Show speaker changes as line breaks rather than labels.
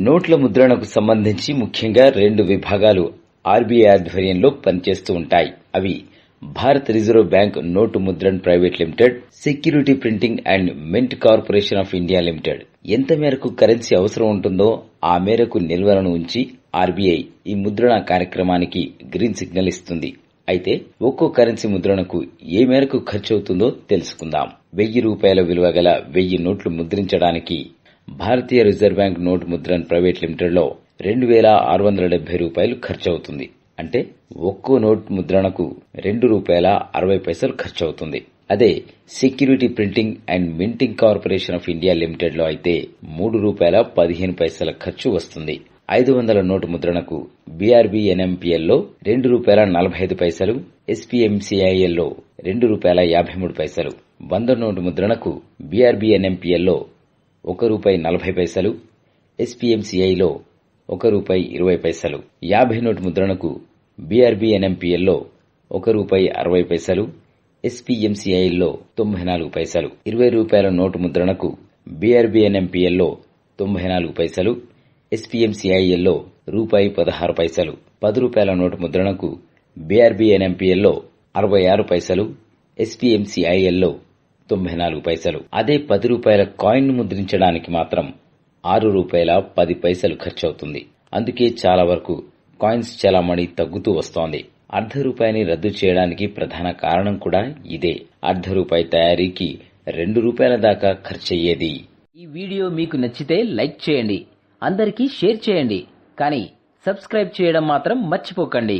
నోట్ల ముద్రణకు సంబంధించి ముఖ్యంగా 2 విభాగాలు ఆర్బీఐ ఆధ్వర్యంలో పనిచేస్తూ ఉంటాయి. అవి భారత రిజర్వ్ బ్యాంక్ నోటు ముద్రణ private limited, security printing and mint corporation of India limited. ఎంత మేరకు కరెన్సీ అవసరం ఉంటుందో ఆ మేరకు నిల్వలను ఉంచి ఆర్బీఐ ఈ ముద్రణ కార్యక్రమానికి గ్రీన్ సిగ్నల్ ఇస్తుంది. అయితే ఒక్కో కరెన్సీ ముద్రణకు ఏ మేరకు ఖర్చవుతుందో తెలుసుకుందాం. 1000 రూపాయల విలువ గల 1000 నోట్లు ముద్రించడానికి భారతీయ రిజర్వ్ బ్యాంక్ నోటు ముద్రణ ప్రైవేట్ లిమిటెడ్ లో 2670 రూపాయలు ఖర్చవుతుంది. అంటే ఒక్కో నోట్ ముద్రణకు ₹2.60 ఖర్చవుతుంది. అదే security printing and minting corporation of India limited లో అయితే ₹3.15 ఖర్చు వస్తుంది. 500 నోటు ముద్రణకు బీఆర్బీఎన్ఎంపీఎల్ లో ₹2.45, ఎస్పీఎంసీఐఎల్ లో ₹2.53, 100 నోటు ముద్రణకు బీఆర్బీఎన్ఎంపీఎల్ లో ₹1.40, ఎస్పీఎంసీఐ లో ₹1.20, 50 నోటు ముద్రణకు బీఆర్బీఎన్ఎంపీఎల్ లో ₹1.60, ఎస్పీఎంసీఐ లో 94 పైసలు, 20 రూపాయల నోటు ముద్రణకు బీఆర్బీఎన్ఎంపీఎల్ లో 94 పైసలు, ఎస్పీఎంసీఐఎల్ లో ₹16, 10 రూపాయల నోటు ముద్రణకు బీఆర్బీఎన్ఎంపీఎల్ లో 66 పైసలు, ఎస్పీఎంసీఐఎల్ లో 94 పైసలు. అదే 10 రూపాయల కాయిన్ ను ముద్రించడానికి మాత్రం ₹6.10 ఖర్చవుతుంది. అందుకే చాలా వరకు కాయిన్స్ చలామణి తగ్గుతూ వస్తోంది. ₹0.5 రద్దు చేయడానికి ప్రధాన కారణం కూడా ఇదే. ₹0.5 తయారీకి ₹2 దాకా ఖర్చయ్యేది.
ఈ వీడియో మీకు నచ్చితే లైక్ చేయండి, అందరికీ షేర్ చేయండి, కానీ సబ్స్క్రైబ్ చేయడం మాత్రం మర్చిపోకండి.